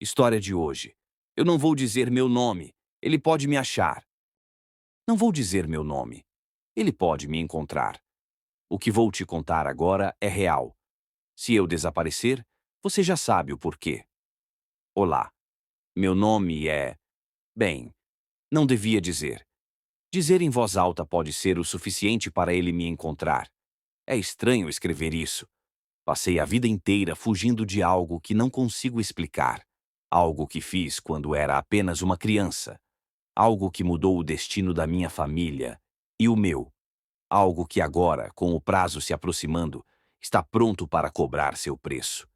História de hoje. Eu não vou dizer meu nome. Ele pode me achar. Não vou dizer meu nome. Ele pode me encontrar. O que vou te contar agora é real. Se eu desaparecer, você já sabe o porquê. Olá. Meu nome é... Bem, não devia dizer. Dizer em voz alta pode ser o suficiente para ele me encontrar. É estranho escrever isso. Passei a vida inteira fugindo de algo que não consigo explicar. Algo que fiz quando era apenas uma criança. Algo que mudou o destino da minha família e o meu. Algo que agora, com o prazo se aproximando, está pronto para cobrar seu preço.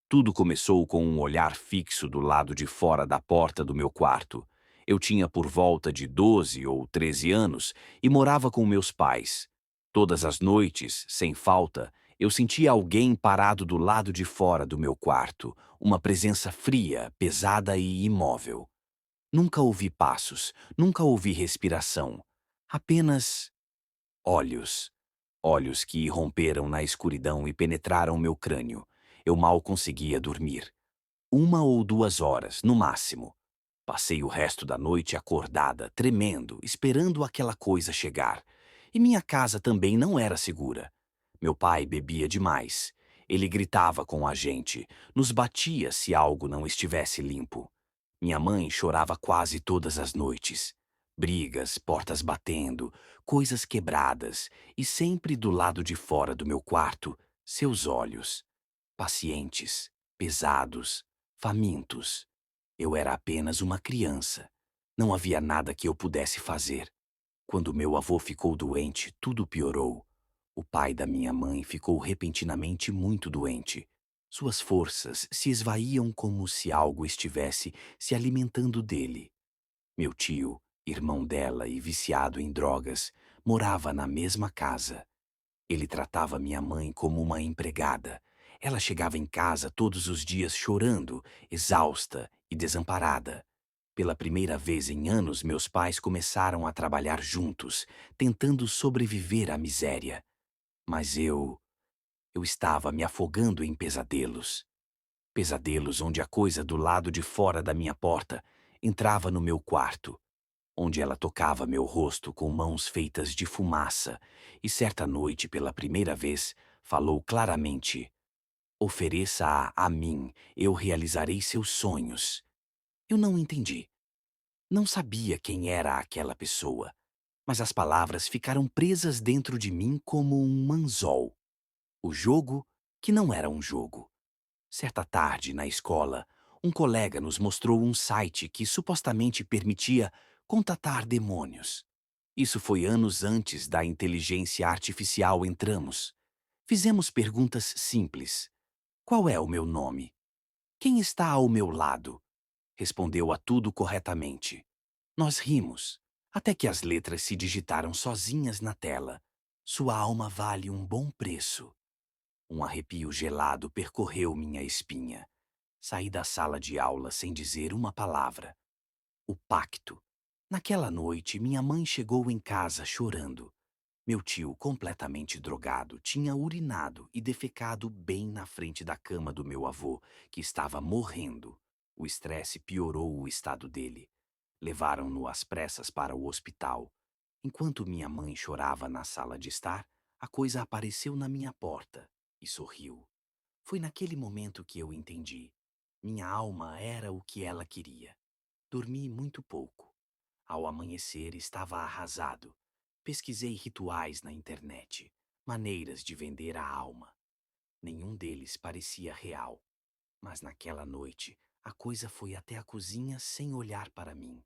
Tudo começou com um olhar fixo do lado de fora da porta do meu quarto. Eu tinha por volta de 12 ou 13 anos e morava com meus pais. Todas as noites, sem falta, eu sentia alguém parado do lado de fora do meu quarto, uma presença fria, pesada e imóvel. Nunca ouvi passos, nunca ouvi respiração. Apenas olhos. Olhos que irromperam na escuridão e penetraram meu crânio. Eu mal conseguia dormir. 1 ou 2 horas, no máximo. Passei o resto da noite acordada, tremendo, esperando aquela coisa chegar. E minha casa também não era segura. Meu pai bebia demais. Ele gritava com a gente, nos batia se algo não estivesse limpo. Minha mãe chorava quase todas as noites. Brigas, portas batendo, coisas quebradas, e sempre do lado de fora do meu quarto, seus olhos. Pacientes, pesados, famintos. Eu era apenas uma criança. Não havia nada que eu pudesse fazer. Quando meu avô ficou doente, tudo piorou. O pai da minha mãe ficou repentinamente muito doente. Suas forças se esvaíam como se algo estivesse se alimentando dele. Meu tio, irmão dela e viciado em drogas, morava na mesma casa. Ele tratava minha mãe como uma empregada. Ela chegava em casa todos os dias chorando, exausta e desamparada. Pela primeira vez em anos, meus pais começaram a trabalhar juntos, tentando sobreviver à miséria. Mas eu estava me afogando em pesadelos. Pesadelos onde a coisa do lado de fora da minha porta entrava no meu quarto, onde ela tocava meu rosto com mãos feitas de fumaça e certa noite, pela primeira vez, falou claramente: ofereça-a a mim, eu realizarei seus sonhos. Eu não entendi. Não sabia quem era aquela pessoa, mas as palavras ficaram presas dentro de mim como um anzol. O jogo, que não era um jogo. Certa tarde, na escola, um colega nos mostrou um site que supostamente permitia contatar demônios. Isso foi anos antes da inteligência artificial entramos. Fizemos perguntas simples. Qual é o meu nome? Quem está ao meu lado? Respondeu a tudo corretamente. Nós rimos, até que as letras se digitaram sozinhas na tela. Sua alma vale um bom preço. Um arrepio gelado percorreu minha espinha. Saí da sala de aula sem dizer uma palavra. O pacto. Naquela noite, minha mãe chegou em casa chorando. Meu tio, completamente drogado, tinha urinado e defecado bem na frente da cama do meu avô, que estava morrendo. O estresse piorou o estado dele. Levaram-no às pressas para o hospital. Enquanto minha mãe chorava na sala de estar, a coisa apareceu na minha porta e sorriu. Foi naquele momento que eu entendi. Minha alma era o que ela queria. Dormi muito pouco. Ao amanhecer, estava arrasado. Pesquisei rituais na internet, maneiras de vender a alma. Nenhum deles parecia real. Mas naquela noite, a coisa foi até a cozinha sem olhar para mim,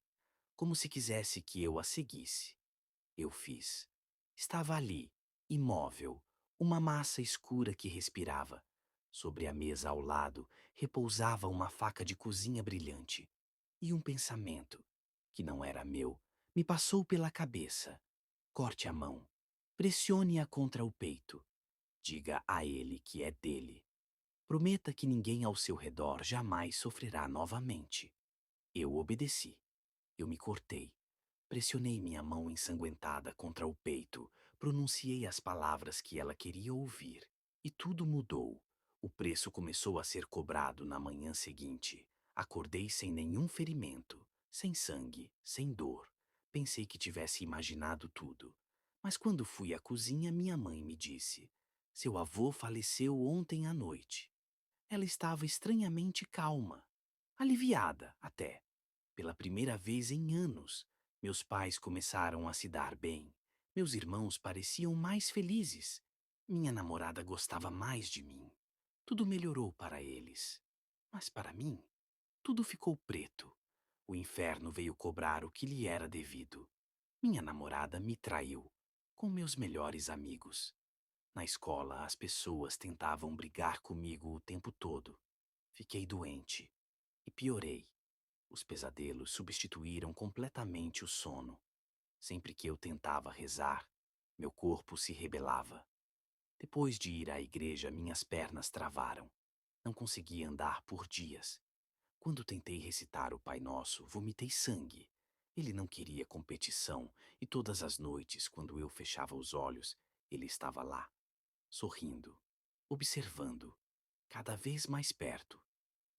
como se quisesse que eu a seguisse. Eu fiz. Estava ali, imóvel, uma massa escura que respirava. Sobre a mesa ao lado repousava uma faca de cozinha brilhante. E um pensamento, que não era meu, me passou pela cabeça. Corte a mão. Pressione-a contra o peito. Diga a ele que é dele. Prometa que ninguém ao seu redor jamais sofrerá novamente. Eu obedeci. Eu me cortei. Pressionei minha mão ensanguentada contra o peito, pronunciei as palavras que ela queria ouvir. E tudo mudou. O preço começou a ser cobrado na manhã seguinte. Acordei sem nenhum ferimento, sem sangue, sem dor. Pensei que tivesse imaginado tudo. Mas quando fui à cozinha, minha mãe me disse: Seu avô faleceu ontem à noite. Ela estava estranhamente calma, aliviada até. Pela primeira vez em anos, meus pais começaram a se dar bem. Meus irmãos pareciam mais felizes. Minha namorada gostava mais de mim. Tudo melhorou para eles. Mas para mim, tudo ficou preto. O inferno veio cobrar o que lhe era devido. Minha namorada me traiu com meus melhores amigos. Na escola, as pessoas tentavam brigar comigo o tempo todo. Fiquei doente e piorei. Os pesadelos substituíram completamente o sono. Sempre que eu tentava rezar, meu corpo se rebelava. Depois de ir à igreja, minhas pernas travaram. Não conseguia andar por dias. Quando tentei recitar o Pai Nosso, vomitei sangue. Ele não queria competição e todas as noites, quando eu fechava os olhos, ele estava lá, sorrindo, observando, cada vez mais perto.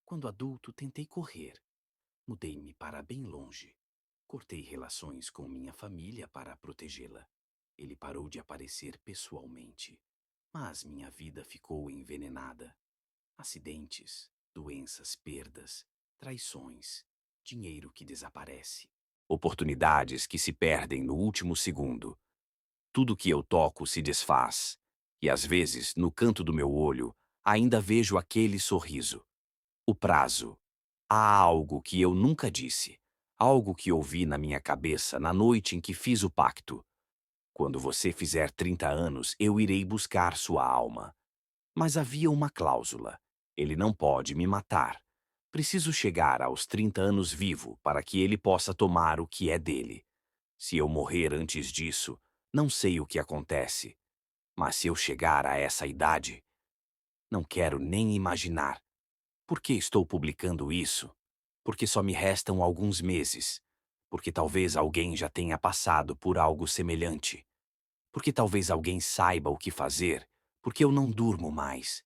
Quando adulto, tentei correr. Mudei-me para bem longe. Cortei relações com minha família para protegê-la. Ele parou de aparecer pessoalmente. Mas minha vida ficou envenenada. Acidentes, doenças, perdas, traições, dinheiro que desaparece. Oportunidades que se perdem no último segundo. Tudo que eu toco se desfaz. E às vezes, no canto do meu olho, ainda vejo aquele sorriso. O prazo. Há algo que eu nunca disse. Algo que ouvi na minha cabeça na noite em que fiz o pacto. Quando você fizer 30 anos, eu irei buscar sua alma. Mas havia uma cláusula. Ele não pode me matar. Preciso chegar aos 30 anos vivo para que ele possa tomar o que é dele. Se eu morrer antes disso, não sei o que acontece. Mas se eu chegar a essa idade, não quero nem imaginar. Por que estou publicando isso? Porque só me restam alguns meses. Porque talvez alguém já tenha passado por algo semelhante. Porque talvez alguém saiba o que fazer. Porque eu não durmo mais.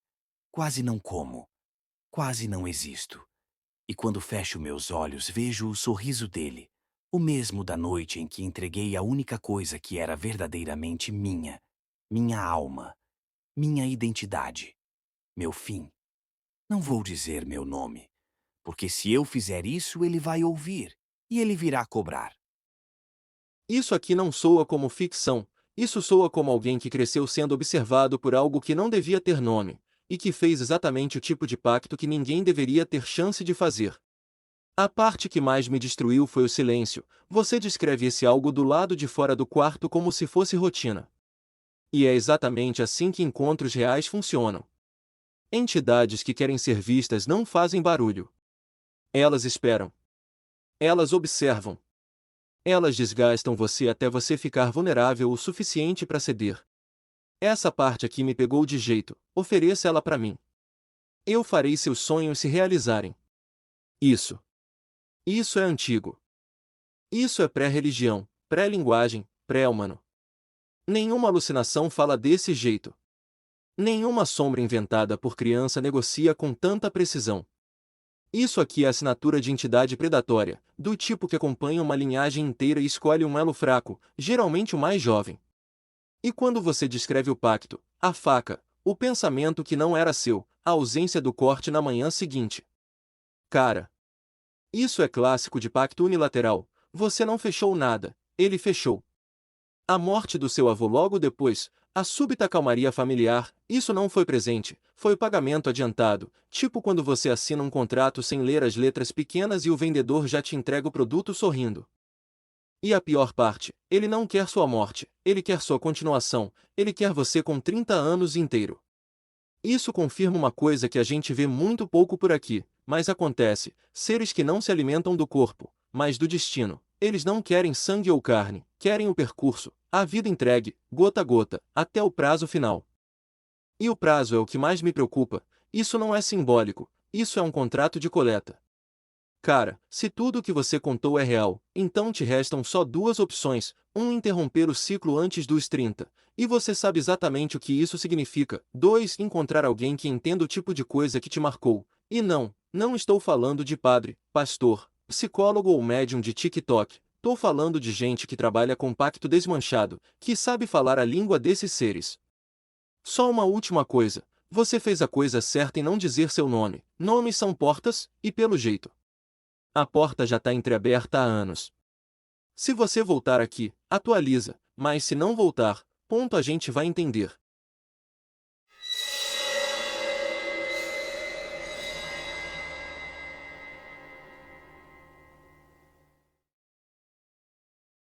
Quase não como. Quase não existo. E quando fecho meus olhos, vejo o sorriso dele. O mesmo da noite em que entreguei a única coisa que era verdadeiramente minha. Minha alma. Minha identidade. Meu fim. Não vou dizer meu nome. Porque se eu fizer isso, ele vai ouvir. E ele virá cobrar. Isso aqui não soa como ficção, isso soa como alguém que cresceu sendo observado por algo que não devia ter nome, e que fez exatamente o tipo de pacto que ninguém deveria ter chance de fazer. A parte que mais me destruiu foi o silêncio. Você descreve esse algo do lado de fora do quarto como se fosse rotina. E é exatamente assim que encontros reais funcionam. Entidades que querem ser vistas não fazem barulho. Elas esperam. Elas observam. Elas desgastam você até você ficar vulnerável o suficiente para ceder. Essa parte aqui me pegou de jeito, ofereça ela para mim. Eu farei seus sonhos se realizarem. Isso. Isso é antigo. Isso é pré-religião, pré-linguagem, pré-humano. Nenhuma alucinação fala desse jeito. Nenhuma sombra inventada por criança negocia com tanta precisão. Isso aqui é a assinatura de entidade predatória, do tipo que acompanha uma linhagem inteira e escolhe um elo fraco, geralmente o mais jovem. E quando você descreve o pacto, a faca, o pensamento que não era seu, a ausência do corte na manhã seguinte. Cara, isso é clássico de pacto unilateral. Você não fechou nada, ele fechou. A morte do seu avô logo depois, a súbita calmaria familiar, isso não foi presente, foi o pagamento adiantado, tipo quando você assina um contrato sem ler as letras pequenas e o vendedor já te entrega o produto sorrindo. E a pior parte, ele não quer sua morte, ele quer sua continuação, ele quer você com 30 anos inteiro. Isso confirma uma coisa que a gente vê muito pouco por aqui, mas acontece: seres que não se alimentam do corpo, mas do destino. Eles não querem sangue ou carne, querem o percurso, a vida entregue, gota a gota, até o prazo final. E o prazo é o que mais me preocupa. Isso não é simbólico, isso é um contrato de coleta. Cara, se tudo o que você contou é real, então te restam só duas opções: interromper o ciclo antes dos 30, e você sabe exatamente o que isso significa; 2, encontrar alguém que entenda o tipo de coisa que te marcou. E não, Não estou falando de padre, pastor, psicólogo ou médium de TikTok. Tô falando de gente que trabalha com pacto desmanchado, que sabe falar a língua desses seres. Só uma última coisa. Você fez a coisa certa em não dizer seu nome. Nomes são portas, e pelo jeito, a porta já tá entreaberta há anos. Se você voltar aqui, atualiza, mas se não voltar, ponto a gente vai entender.